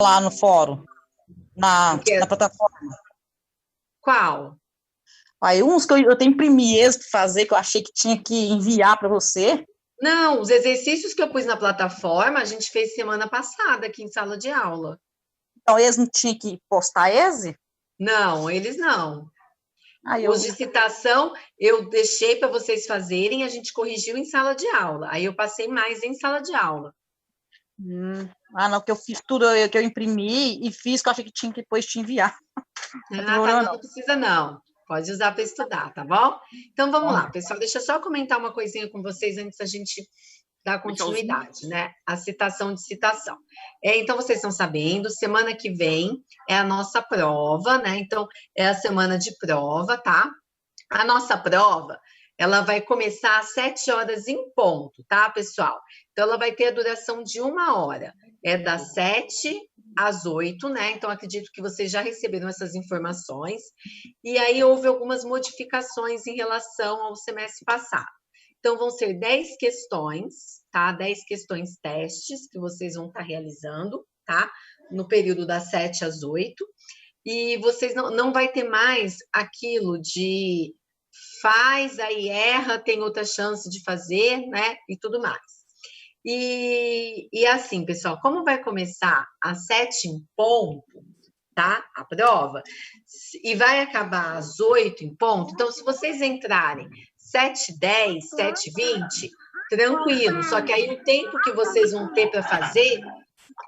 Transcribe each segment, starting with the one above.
lá no fórum, na plataforma. Qual? Aí uns que eu tenho imprimi eles para fazer, que eu achei que tinha que enviar para você. Não, os exercícios que eu pus na plataforma, a gente fez semana passada aqui em sala de aula. Então, eles não tinham que postar esse? Não, eles não. Aí Os de citação, eu deixei para vocês fazerem, a gente corrigiu em sala de aula. Aí eu passei mais em sala de aula. Não, que eu fiz tudo, que eu imprimi e fiz, que eu achei que tinha que depois te enviar. Não precisa não. Pode usar para estudar, tá bom? Então vamos lá, pessoal. Deixa eu só comentar uma coisinha com vocês antes da gente dar continuidade, né? A citação de citação. Então vocês estão sabendo, semana que vem é a nossa prova, né? Então é a semana de prova, tá? A nossa prova, ela vai começar às 7 horas em ponto, tá, pessoal? Então, ela vai ter a duração de 1 hora. É das 7 às 8, né? Então, acredito que vocês já receberam essas informações. E aí, houve algumas modificações em relação ao semestre passado. Então, vão ser 10 questões, tá? 10 questões testes que vocês vão estar realizando, tá? No período das 7 às 8. E vocês não vai ter mais aquilo de faz, aí erra, tem outra chance de fazer, né? E tudo mais. E assim, pessoal, como vai começar às 7 em ponto, tá? A prova, e vai acabar às 8 em ponto, então se vocês entrarem 7h10, 7h20, tranquilo, só que aí o tempo que vocês vão ter para fazer,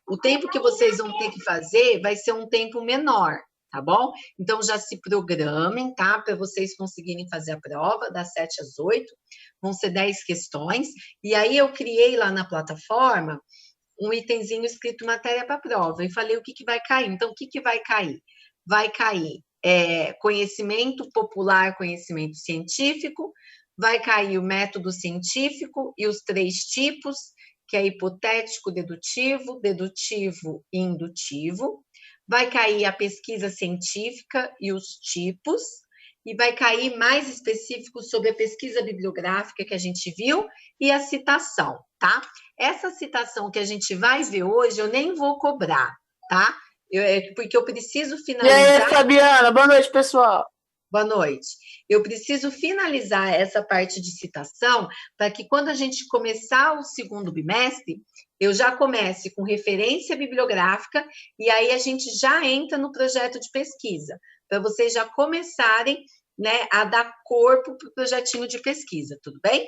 o tempo que vocês vão ter que fazer vai ser um tempo menor, tá bom? Então, já se programem, tá? Para vocês conseguirem fazer a prova, das 7 às 8. Vão ser 10 questões. E aí, eu criei lá na plataforma um itemzinho escrito matéria para prova. E falei o que vai cair. Então, o que vai cair? Vai cair conhecimento popular, conhecimento científico. Vai cair o método científico e os 3 tipos, que é hipotético, dedutivo, dedutivo e indutivo. Vai cair a pesquisa científica e os tipos, e vai cair mais específico sobre a pesquisa bibliográfica que a gente viu e a citação, tá? Essa citação que a gente vai ver hoje, eu nem vou cobrar, tá? Porque eu preciso finalizar... E aí, Fabiana? Boa noite, pessoal. Boa noite. Eu preciso finalizar essa parte de citação para que quando a gente começar o segundo bimestre, eu já comece com referência bibliográfica e aí a gente já entra no projeto de pesquisa, para vocês já começarem, né, a dar corpo para o projetinho de pesquisa, tudo bem?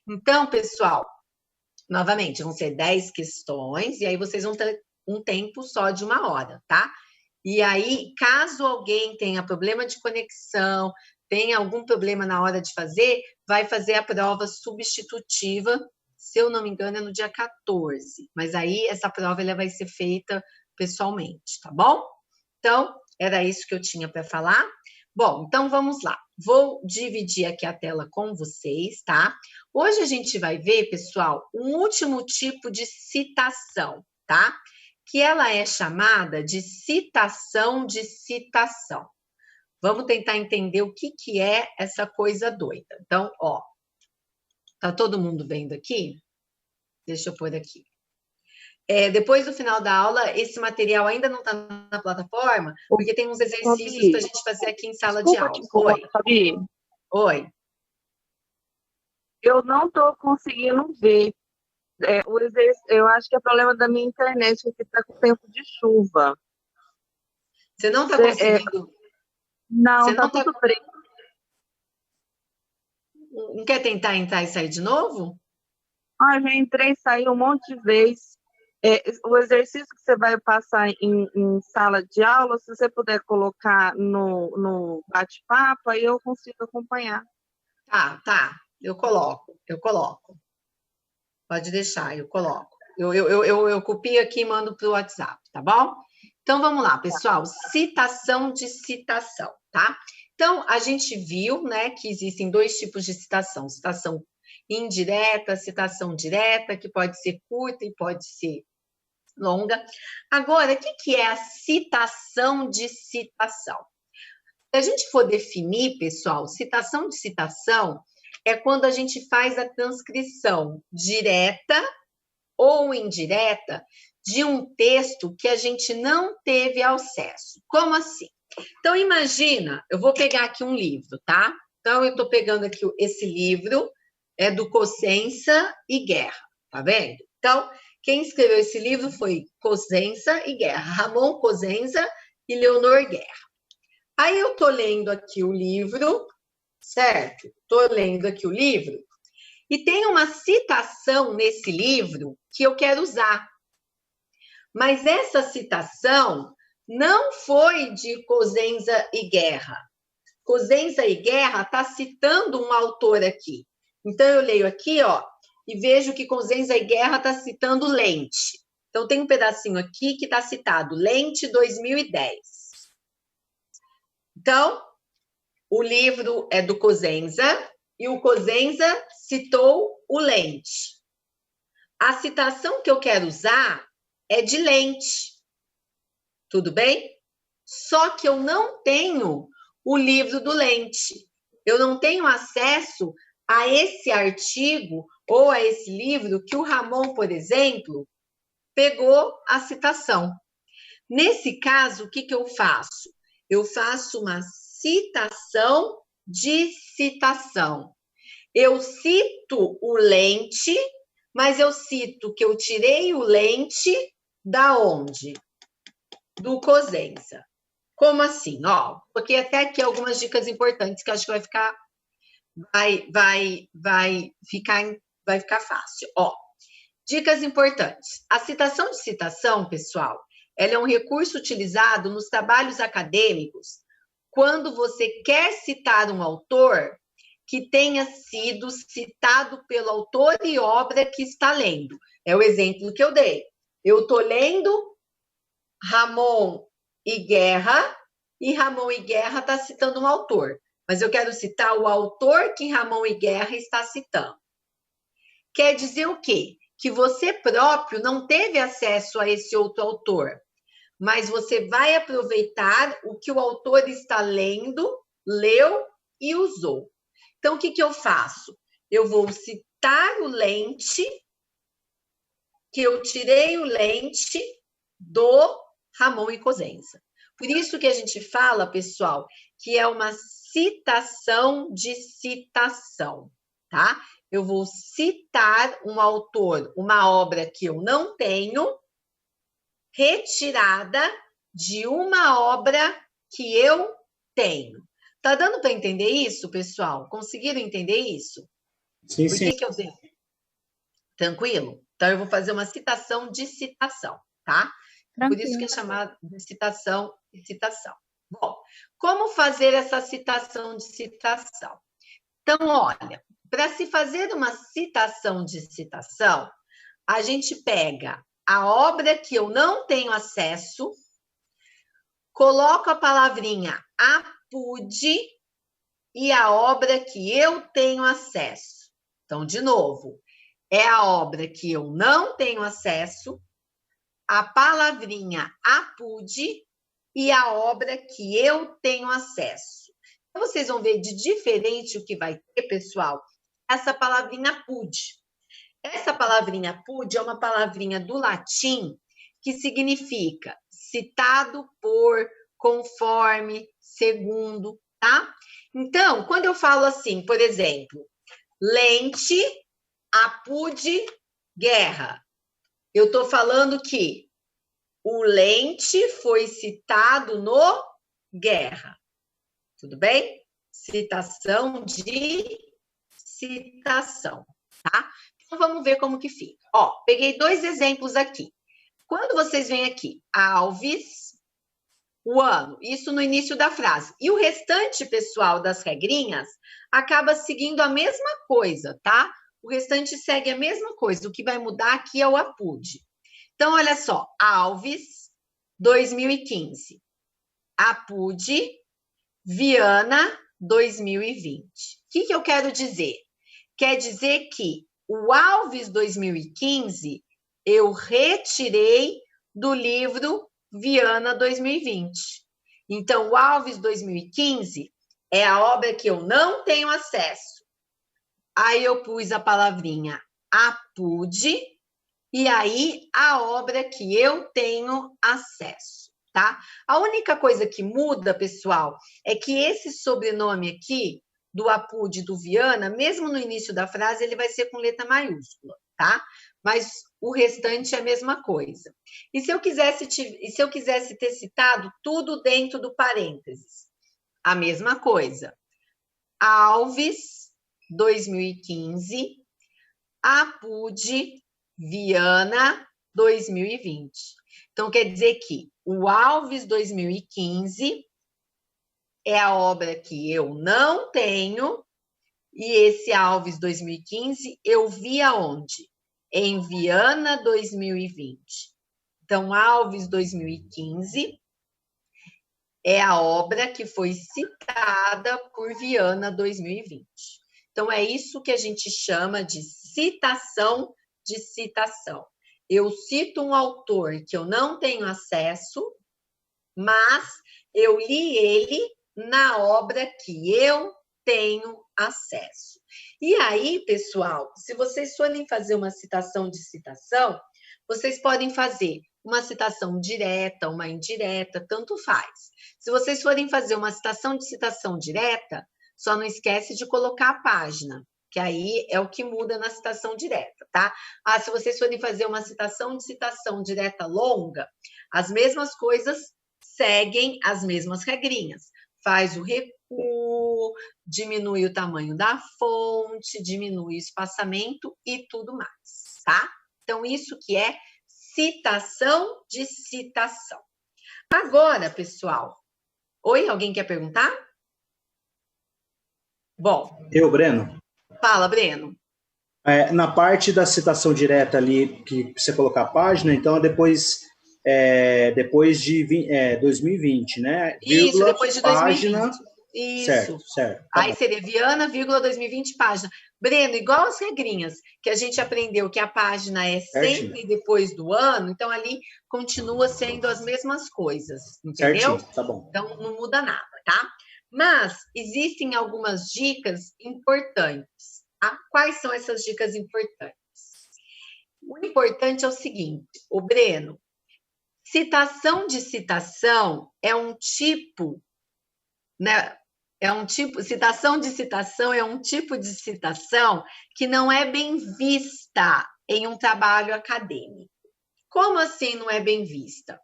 Então, pessoal, novamente, vão ser 10 questões e aí vocês vão ter um tempo só de 1 hora, tá? E aí, caso alguém tenha problema de conexão, tenha algum problema na hora de fazer, vai fazer a prova substitutiva, se eu não me engano, é no dia 14. Mas aí, essa prova ela vai ser feita pessoalmente, tá bom? Então, era isso que eu tinha para falar. Bom, então vamos lá. Vou dividir aqui a tela com vocês, tá? Hoje a gente vai ver, pessoal, um último tipo de citação, tá? Que ela é chamada de citação de citação. Vamos tentar entender o que é essa coisa doida. Então, ó, tá todo mundo vendo aqui? Deixa eu pôr aqui. Depois do final da aula, esse material ainda não está na plataforma, porque tem uns exercícios para a gente fazer aqui em sala de aula. Oi. Fabi. Oi. Eu não estou conseguindo ver. Eu acho que é problema da minha internet, que está com tempo de chuva. Você não está conseguindo? Não, está tudo preto. Não quer tentar entrar e sair de novo? Já entrei e saí um monte de vezes. O exercício que você vai passar em sala de aula, se você puder colocar no bate-papo, aí eu consigo acompanhar. Tá. Eu coloco. Pode deixar, eu coloco. Eu copio aqui e mando para o WhatsApp, tá bom? Então, vamos lá, pessoal. Citação de citação, tá? Então, a gente viu, né, que existem 2 tipos de citação. Citação indireta, citação direta, que pode ser curta e pode ser longa. Agora, o que é a citação de citação? Se a gente for definir, pessoal, citação de citação é quando a gente faz a transcrição direta ou indireta de um texto que a gente não teve acesso. Como assim? Então, imagina, eu vou pegar aqui um livro, tá? Então, eu estou pegando aqui esse livro, é do Cosenza e Guerra, tá vendo? Então, quem escreveu esse livro foi Cosenza e Guerra, Ramon Cosenza e Leonor Guerra. Aí eu estou lendo aqui o livro, certo? Estou lendo aqui o livro, e tem uma citação nesse livro que eu quero usar. Mas essa citação não foi de Cosenza e Guerra. Cosenza e Guerra está citando um autor aqui. Então, eu leio aqui, ó, e vejo que Cosenza e Guerra está citando Lente. Então, tem um pedacinho aqui que está citado, Lente 2010. Então, o livro é do Cosenza, e o Cosenza citou o Lente. A citação que eu quero usar é de Lente. Tudo bem? Só que eu não tenho o livro do Lente. Eu não tenho acesso a esse artigo ou a esse livro que o Ramon, por exemplo, pegou a citação. Nesse caso, o que eu faço? Eu faço uma citação de citação. Eu cito o Lente, mas eu cito que eu tirei o Lente da onde? Do Cosenza. Como assim? Ó, porque até aqui algumas dicas importantes que eu acho que vai ficar fácil. Ó, dicas importantes. A citação de citação, pessoal, ela é um recurso utilizado nos trabalhos acadêmicos quando você quer citar um autor que tenha sido citado pelo autor e obra que está lendo. É o exemplo que eu dei. Eu estou lendo Ramon e Guerra está citando um autor. Mas eu quero citar o autor que Ramon e Guerra está citando. Quer dizer o quê? Que você próprio não teve acesso a esse outro autor, mas você vai aproveitar o que o autor está lendo, leu e usou. Então, o que eu faço? Eu vou citar o Lente, que eu tirei o Lente do Ramon e Cosenza. Por isso que a gente fala, pessoal, que é uma citação de citação, tá? Eu vou citar um autor, uma obra que eu não tenho, retirada de uma obra que eu tenho. Tá dando para entender isso, pessoal? Conseguiram entender isso? Sim, Por sim. que eu tenho? Tranquilo? Então, eu vou fazer uma citação de citação, tá? Por isso que é chamado de citação de citação. Bom, como fazer essa citação de citação? Então, olha, para se fazer uma citação de citação, a gente pega a obra que eu não tenho acesso, coloco a palavrinha apude e a obra que eu tenho acesso. Então, de novo, é a obra que eu não tenho acesso, a palavrinha apude e a obra que eu tenho acesso. Então, vocês vão ver de diferente o que vai ter, pessoal, essa palavrinha apude. Essa palavrinha apude é uma palavrinha do latim que significa citado por, conforme, segundo, tá? Então, quando eu falo assim, por exemplo, Lente, apude, Guerra, eu estou falando que o Lente foi citado no Guerra. Tudo bem? Citação de citação, tá? Então, vamos ver como que fica. Ó, peguei 2 exemplos aqui. Quando vocês vêm aqui, Alves, o ano, isso no início da frase. E o restante, pessoal, das regrinhas, acaba seguindo a mesma coisa, tá? O restante segue a mesma coisa. O que vai mudar aqui é o apude. Então, olha só. Alves, 2015. Apude, Viana, 2020. O que eu quero dizer? Quer dizer que o Alves 2015 eu retirei do livro Viana 2020. Então, o Alves 2015 é a obra que eu não tenho acesso. Aí eu pus a palavrinha apude e aí a obra que eu tenho acesso, tá? A única coisa que muda, pessoal, é que esse sobrenome aqui, do Apud do Viana, mesmo no início da frase, ele vai ser com letra maiúscula, tá? Mas o restante é a mesma coisa. E se eu quisesse ter citado tudo dentro do parênteses? A mesma coisa. Alves, 2015, Apud, Viana, 2020. Então, quer dizer que o Alves 2015 é a obra que eu não tenho, e esse Alves 2015 eu vi aonde? Em Viana 2020. Então, Alves 2015 é a obra que foi citada por Viana 2020. Então, é isso que a gente chama de citação de citação. Eu cito um autor que eu não tenho acesso, mas eu li ele na obra que eu tenho acesso. E aí, pessoal, se vocês forem fazer uma citação de citação, vocês podem fazer uma citação direta, uma indireta, tanto faz. Se vocês forem fazer uma citação de citação direta, só não esquece de colocar a página, que aí é o que muda na citação direta, tá? Ah, se vocês forem fazer uma citação de citação direta longa, as mesmas coisas seguem as mesmas regrinhas. Faz o recuo, diminui o tamanho da fonte, diminui o espaçamento e tudo mais, tá? Então, isso que é citação de citação. Agora, pessoal... Oi, alguém quer perguntar? Bom... Eu, Breno. Fala, Breno. Na parte da citação direta ali, que você colocar a página, então depois de 2020, né? Isso, vírgula, depois de 2020. Página. Isso. Certo. Tá aí bom. Seria Viana, vírgula 2020, página. Breno, igual as regrinhas que a gente aprendeu que a página é sempre depois do ano, então ali continua sendo as mesmas coisas, entendeu? Certinho, tá bom. Então não muda nada, tá? Mas existem algumas dicas importantes. Tá? Quais são essas dicas importantes? O importante é o seguinte, o Breno, citação de citação é um tipo, né? Citação de citação é um tipo de citação que não é bem vista em um trabalho acadêmico. Como assim não é bem vista?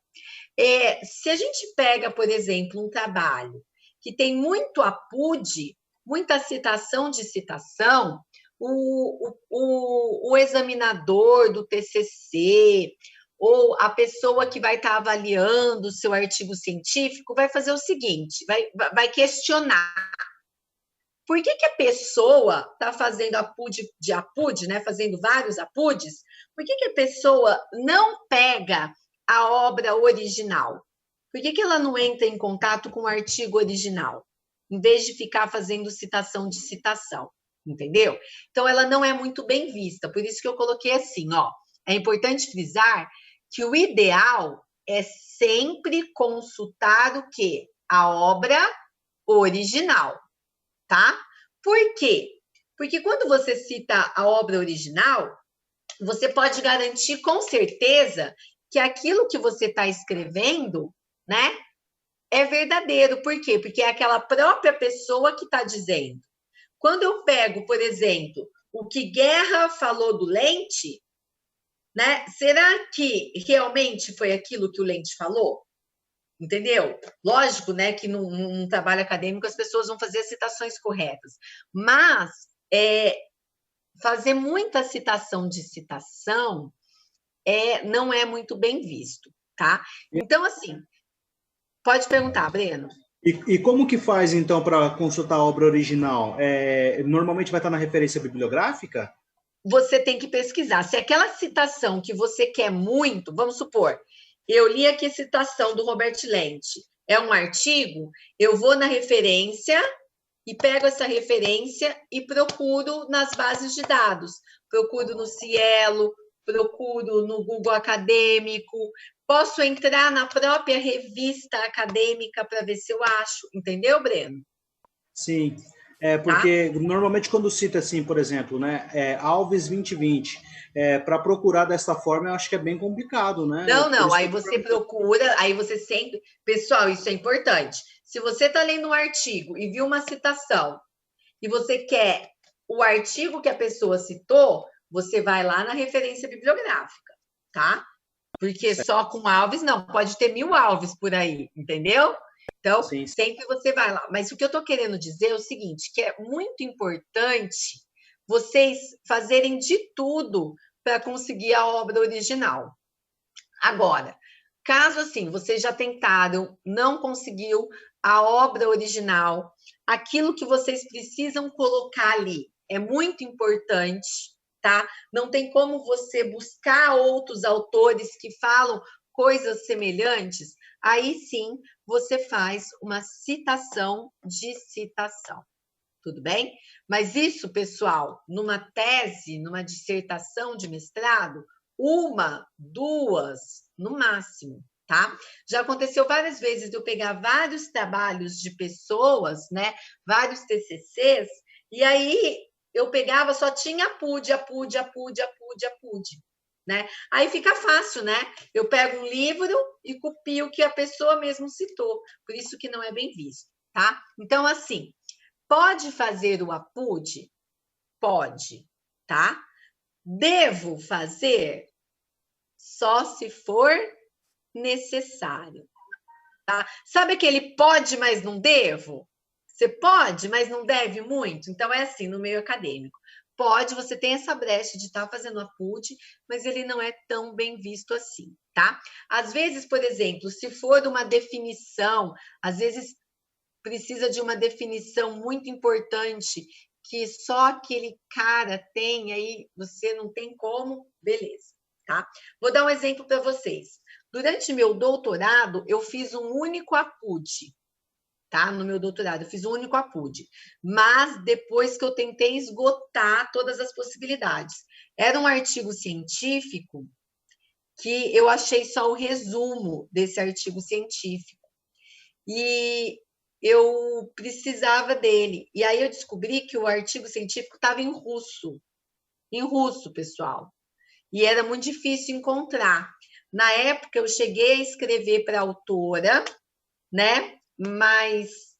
Se a gente pega, por exemplo, um trabalho que tem muito Apud, muita citação de citação, o examinador do TCC, ou a pessoa que vai estar avaliando o seu artigo científico vai fazer o seguinte, vai questionar. Por que a pessoa está fazendo Apud de Apud, né, fazendo vários Apuds, por que a pessoa não pega a obra original? Por que ela não entra em contato com o artigo original, em vez de ficar fazendo citação de citação, entendeu? Então, ela não é muito bem vista, por isso que eu coloquei assim, ó, é importante frisar que o ideal é sempre consultar o quê? A obra original, tá? Por quê? Porque quando você cita a obra original, você pode garantir com certeza que aquilo que você está escrevendo, né, é verdadeiro. Por quê? Porque é aquela própria pessoa que está dizendo. Quando eu pego, por exemplo, o que Guerra falou do Lente, né? Será que realmente foi aquilo que o Lente falou? Entendeu? Lógico, né, que num trabalho acadêmico as pessoas vão fazer as citações corretas, mas fazer muita citação de citação não é muito bem visto, tá? Então, assim, pode perguntar, Breno. E como que faz, então, para consultar a obra original? Normalmente vai estar na referência bibliográfica? Você tem que pesquisar. Se aquela citação que você quer muito, vamos supor, eu li aqui a citação do Robert Lente, é um artigo, eu vou na referência e pego essa referência e procuro nas bases de dados. Procuro no Cielo, procuro no Google Acadêmico, posso entrar na própria revista acadêmica para ver se eu acho. Entendeu, Breno? Sim. Porque normalmente quando cita assim, por exemplo, né, Alves 2020, para procurar dessa forma, eu acho que é bem complicado, né? Não, aí você procura, aí você sempre... Pessoal, isso é importante. Se você está lendo um artigo e viu uma citação, e você quer o artigo que a pessoa citou, você vai lá na referência bibliográfica, tá? Porque só com Alves, não, pode ter 1000 Alves por aí, entendeu? Então, Sim. sempre você vai lá. Mas o que eu estou querendo dizer é o seguinte, que é muito importante vocês fazerem de tudo para conseguir a obra original. Agora, caso assim, vocês já tentaram, não conseguiu a obra original, aquilo que vocês precisam colocar ali é muito importante, tá? Não tem como você buscar outros autores que falam coisas semelhantes, aí sim você faz uma citação de citação. Tudo bem? Mas isso, pessoal, numa tese, numa dissertação de mestrado, 1, 2, no máximo, tá? Já aconteceu várias vezes de eu pegar vários trabalhos de pessoas, né? Vários TCCs, e aí eu pegava, só tinha APUD, né? Aí fica fácil, né? Eu pego um livro e copio o que a pessoa mesmo citou, por isso que não é bem visto, tá? Então, assim, pode fazer o APUD? Pode, tá? Devo fazer? Só se for necessário, tá? Sabe aquele pode, mas não devo? Você pode, mas não deve muito? Então, é assim, no meio acadêmico. Pode, você tem essa brecha de estar fazendo APUD, mas ele não é tão bem visto assim, tá? Às vezes, por exemplo, se for uma definição, às vezes precisa de uma definição muito importante que só aquele cara tem, aí você não tem como, beleza, tá? Vou dar um exemplo para vocês. Durante meu doutorado, eu fiz um único APUD, tá? No meu doutorado, eu fiz um único APUD, mas depois que eu tentei esgotar todas as possibilidades. Era um artigo científico que eu achei só o resumo desse artigo científico. E eu precisava dele. E aí eu descobri que o artigo científico estava em russo, pessoal. E era muito difícil encontrar. Na época, eu cheguei a escrever para a autora, né? Mas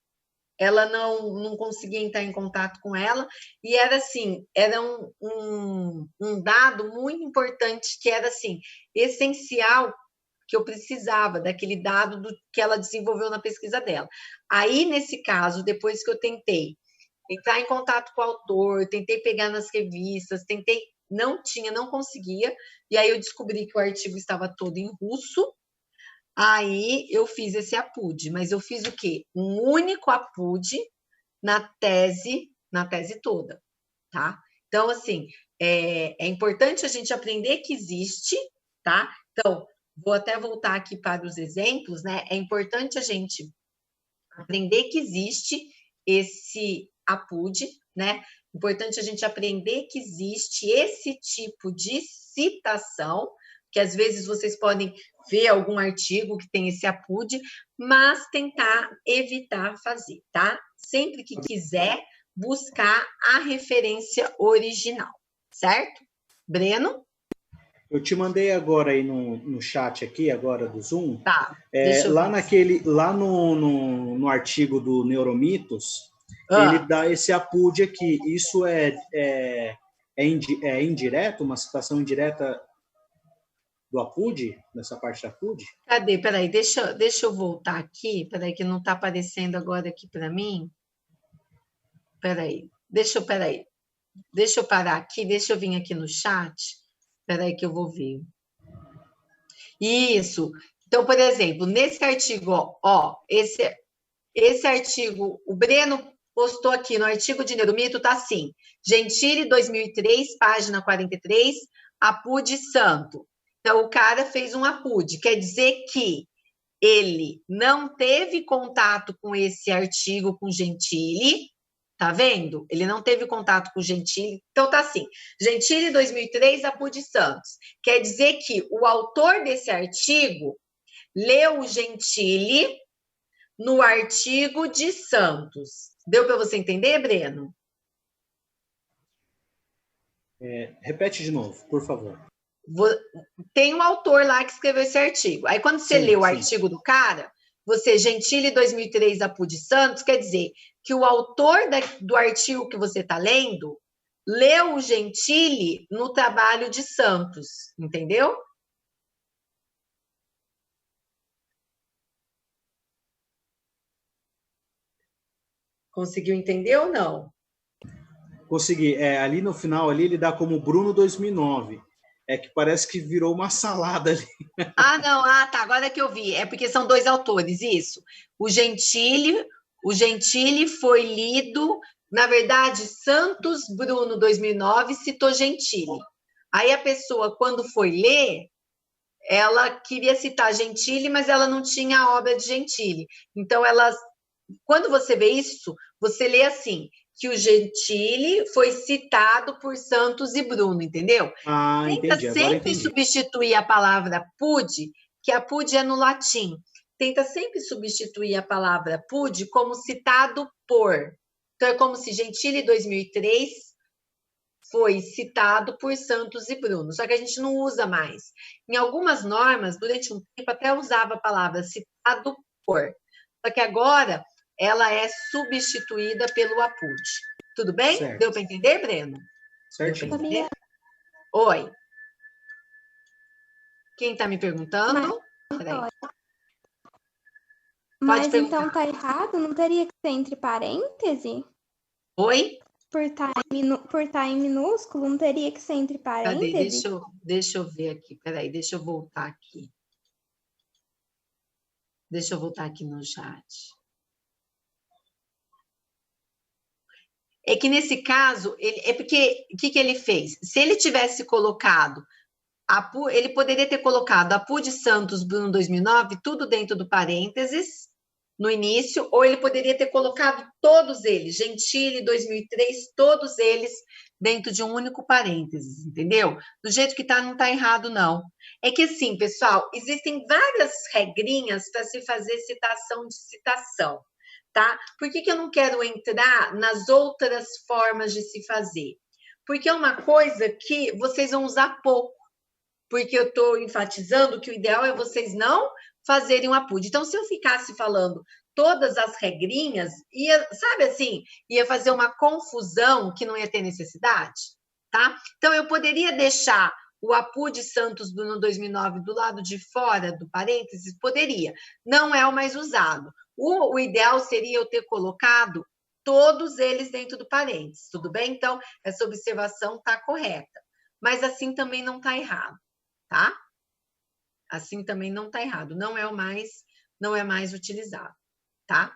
ela não conseguia entrar em contato com ela. E era assim, era um dado muito importante, que era assim, essencial, que eu precisava daquele dado que ela desenvolveu na pesquisa dela. Aí, nesse caso, depois que eu tentei entrar em contato com o autor, tentei pegar nas revistas, não conseguia, e aí eu descobri que o artigo estava todo em russo, aí eu fiz esse APUD, mas eu fiz o quê? Um único APUD na tese toda, tá? Então, assim, é importante a gente aprender que existe, tá? Então, vou até voltar aqui para os exemplos, né? É importante a gente aprender que existe esse APUD, né? Importante a gente aprender que existe esse tipo de citação, que às vezes vocês podem ver algum artigo que tem esse APUD, mas tentar evitar fazer, tá? Sempre que quiser, buscar a referência original, certo? Breno? Eu te mandei agora aí no chat aqui, agora do Zoom. Tá. Lá no artigo do Neuromitos, ele dá esse APUD aqui. Isso é indireto, uma citação indireta do APUD, nessa parte da APUD? Cadê? Peraí, deixa eu voltar aqui. Peraí, que não está aparecendo agora aqui para mim. Peraí. Deixa eu parar aqui, deixa eu vir aqui no chat. Peraí que eu vou ver. Isso. Então, por exemplo, nesse artigo, esse artigo, o Breno postou aqui no artigo de Neuromito, tá assim, Gentili, 2003, página 43, APUD Santo. Então, o cara fez um APUD, quer dizer que ele não teve contato com esse artigo com Gentili, tá vendo? Ele não teve contato com o Gentili. Então, tá assim, Gentili, 2003, APUD Santos. Quer dizer que o autor desse artigo leu o Gentili no artigo de Santos. Deu para você entender, Breno? Repete de novo, por favor. Tem um autor lá que escreveu esse artigo. Aí, quando você lê o artigo do cara, você, Gentili 2003, Apud Santos, quer dizer que o autor do artigo que você está lendo leu o Gentili no trabalho de Santos, entendeu? Conseguiu entender ou não? Consegui. Ali no final, ali, ele dá como Bruno 2009. É que parece que virou uma salada ali. Não. Tá. Agora que eu vi. É porque são dois autores, isso. O Gentili foi lido... Na verdade, Santos Bruno 2009 citou Gentili. Aí a pessoa, quando foi ler, ela queria citar Gentili, mas ela não tinha a obra de Gentili. Então, quando você vê isso, você lê assim, que o Gentili foi citado por Santos e Bruno, entendeu? Entendi. Tenta sempre substituir a palavra pude, que a pude é no latim. Tenta sempre substituir a palavra pude como citado por. Então, é como se Gentili 2003 foi citado por Santos e Bruno, só que a gente não usa mais. Em algumas normas, durante um tempo, até usava a palavra citado por, só que agora ela é substituída pelo apud. Tudo bem? Certo. Deu para entender, Breno? Certinho. Deu para entender? Oi. Quem está me perguntando? Peraí. Mas então tá errado? Não teria que ser entre parênteses? Oi? Por estar em minúsculo, não teria que ser entre parênteses? Cadê? Deixa eu ver aqui. Peraí, deixa eu voltar aqui. Deixa eu voltar aqui no chat. É que nesse caso, é porque o que ele fez? Se ele tivesse colocado, ele poderia ter colocado Apud Santos Bruno 2009, tudo dentro do parênteses, no início, ou ele poderia ter colocado todos eles, Gentili 2003, todos eles dentro de um único parênteses, entendeu? Do jeito que tá, não tá errado, não. É que assim, pessoal, existem várias regrinhas para se fazer citação de citação. Tá? Por que eu não quero entrar nas outras formas de se fazer? Porque é uma coisa que vocês vão usar pouco, porque eu estou enfatizando que o ideal é vocês não fazerem um apud. Então, se eu ficasse falando todas as regrinhas, sabe assim, ia fazer uma confusão que não ia ter necessidade, tá? Então, eu poderia deixar o apud Santos Bruno 2009 do lado de fora do parênteses? Poderia. Não é o mais usado. O ideal seria eu ter colocado todos eles dentro do parênteses, tudo bem? Então, essa observação está correta. Mas assim também não está errado, tá? Assim também não está errado. Não é mais utilizado, tá?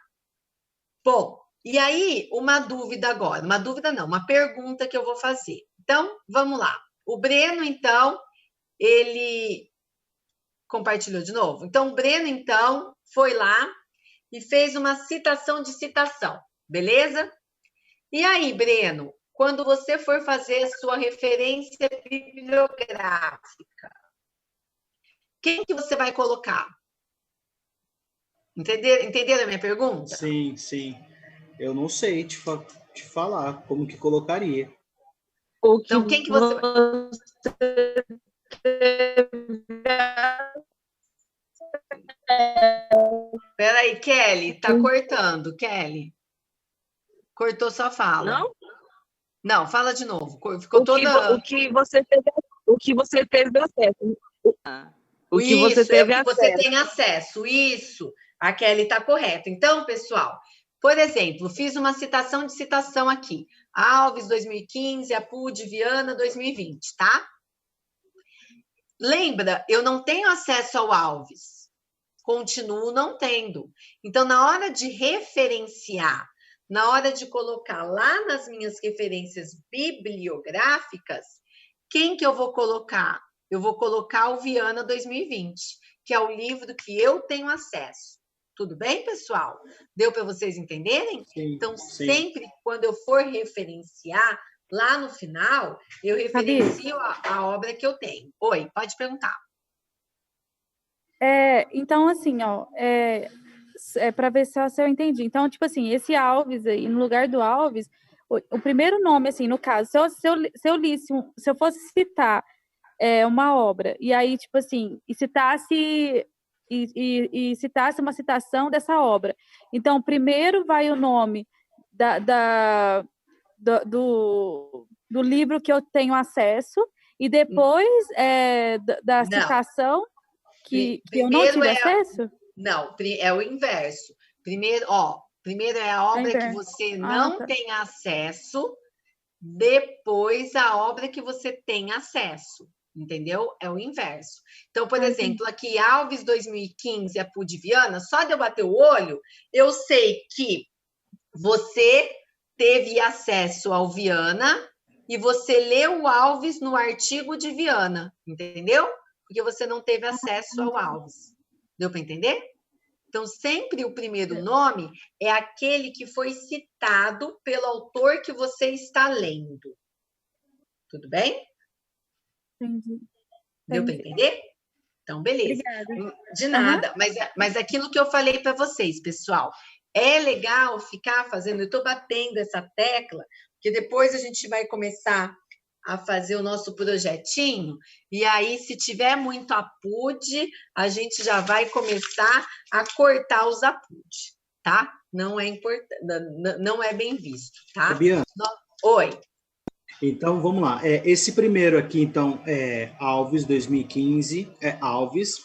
Bom, e aí, uma dúvida agora. Uma dúvida não, uma pergunta que eu vou fazer. Então, vamos lá. O Breno, então, ele compartilhou de novo. Então, o Breno, então, foi lá e fez uma citação de citação, beleza? E aí, Breno, quando você for fazer a sua referência bibliográfica, quem que você vai colocar? Entenderam a minha pergunta? Sim, sim. Eu não sei te falar como que colocaria. Então, quem que você... Peraí, Kelly, tá cortando, Kelly. Cortou sua fala. Não? Não, fala de novo. Ficou o que você teve acesso. O que você teve acesso. Você tem acesso. Isso. A Kelly está correta. Então, pessoal, por exemplo, fiz uma citação de citação aqui. Alves, 2015, Apud, Viana, 2020, tá? Lembra, eu não tenho acesso ao Alves. Continuo não tendo. Então, na hora de referenciar, na hora de colocar lá nas minhas referências bibliográficas, quem que eu vou colocar? Eu vou colocar o Viana 2020, que é o livro que eu tenho acesso. Tudo bem, pessoal? Deu para vocês entenderem? Sim, então, sim. Sempre quando eu for referenciar, lá no final, eu referencio a obra que eu tenho. Oi, pode perguntar. Então, assim, ó, para ver se eu entendi. Então, tipo assim, esse Alves aí, no lugar do Alves, o primeiro nome, assim, no caso, se eu fosse citar uma obra, e aí, tipo assim, e citasse uma citação dessa obra. Então, primeiro vai o nome do livro que eu tenho acesso, e depois da citação que eu não tive acesso? Não, é o inverso. Primeiro é a obra que você não tem acesso, depois a obra que você tem acesso. Entendeu? É o inverso. Então, por exemplo, aqui, Alves 2015, a PUD Viana, só de eu bater o olho, eu sei que você teve acesso ao Viana e você leu o Alves no artigo de Viana, entendeu? Porque você não teve acesso ao Alves. Deu para entender? Então, sempre o primeiro nome é aquele que foi citado pelo autor que você está lendo. Tudo bem? Entendi. Deu para entender? Então, beleza. Obrigada. De nada. Mas aquilo que eu falei para vocês, pessoal, é legal ficar fazendo, eu estou batendo essa tecla, porque depois a gente vai começar a fazer o nosso projetinho, e aí, se tiver muito APUD, a gente já vai começar a cortar os APUD, tá? Não é importante, não é bem visto, tá? Fabiana. Oi. Então, vamos lá. Esse primeiro aqui, então, é Alves 2015, Alves,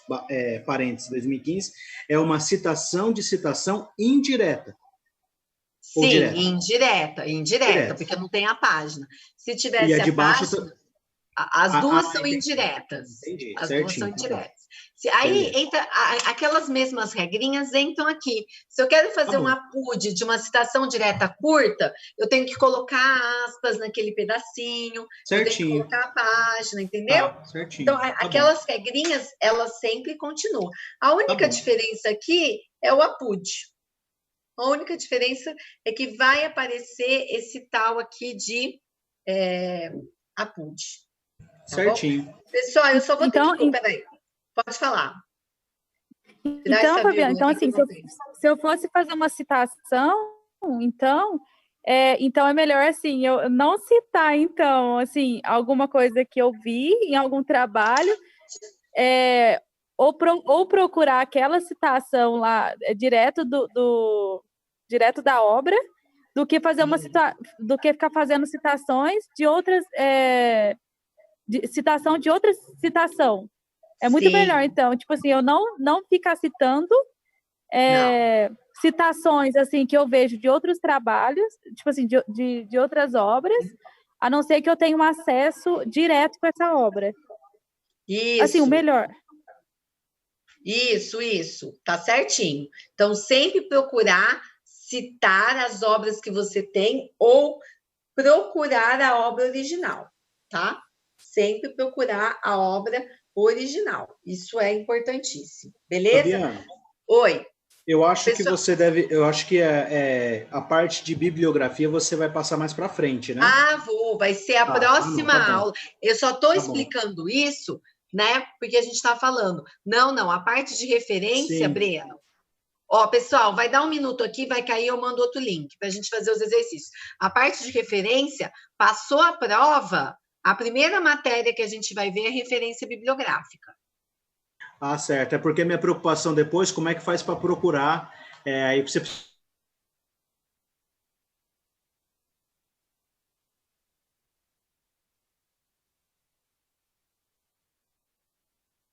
parênteses, 2015, é uma citação de citação indireta. Sim, indireta, porque não tem a página. Se tivesse a página, as duas são indiretas. Entendi, as certinho, duas são indiretas. Tá. Aí entra aquelas mesmas regrinhas entram aqui. Se eu quero fazer um APUD de uma citação direta curta, eu tenho que colocar aspas naquele pedacinho, certinho. Eu tenho que colocar a página, entendeu? Tá, certinho. Então, aquelas regrinhas, elas sempre continuam. A única diferença aqui é o APUD. A única diferença é que vai aparecer esse tal aqui de APUD. Tá certinho. Bom? Pessoal, eu só vou ter que... Peraí. Pode falar. Então, Fabiana, então assim, se eu fosse fazer uma citação, então é melhor, assim, eu não citar, então, assim, alguma coisa que eu vi em algum trabalho, ou procurar aquela citação lá, direto direto da obra, do que fazer do que ficar fazendo citações de outras, citação de outra citação. É muito melhor, então, tipo assim, eu não ficar citando citações, assim, que eu vejo de outros trabalhos, tipo assim, de outras obras, a não ser que eu tenha um acesso direto com essa obra. Isso. Assim, o melhor. Isso, tá certinho. Então, sempre procurar citar as obras que você tem ou procurar a obra original, tá? Sempre procurar a obra original. Isso é importantíssimo. Beleza? Fabiana, oi. Eu acho que você deve... Eu acho que a parte de bibliografia você vai passar mais para frente, né? Vou. Vai ser a próxima aula. Eu só estou explicando isso, né? Porque a gente está falando. Não. A parte de referência, sim. Breno. Pessoal, vai dar um minuto aqui, vai cair, eu mando outro link para a gente fazer os exercícios. A parte de referência, passou a prova, a primeira matéria que a gente vai ver é referência bibliográfica. Certo. É porque minha preocupação depois, como é que faz para procurar? Aí você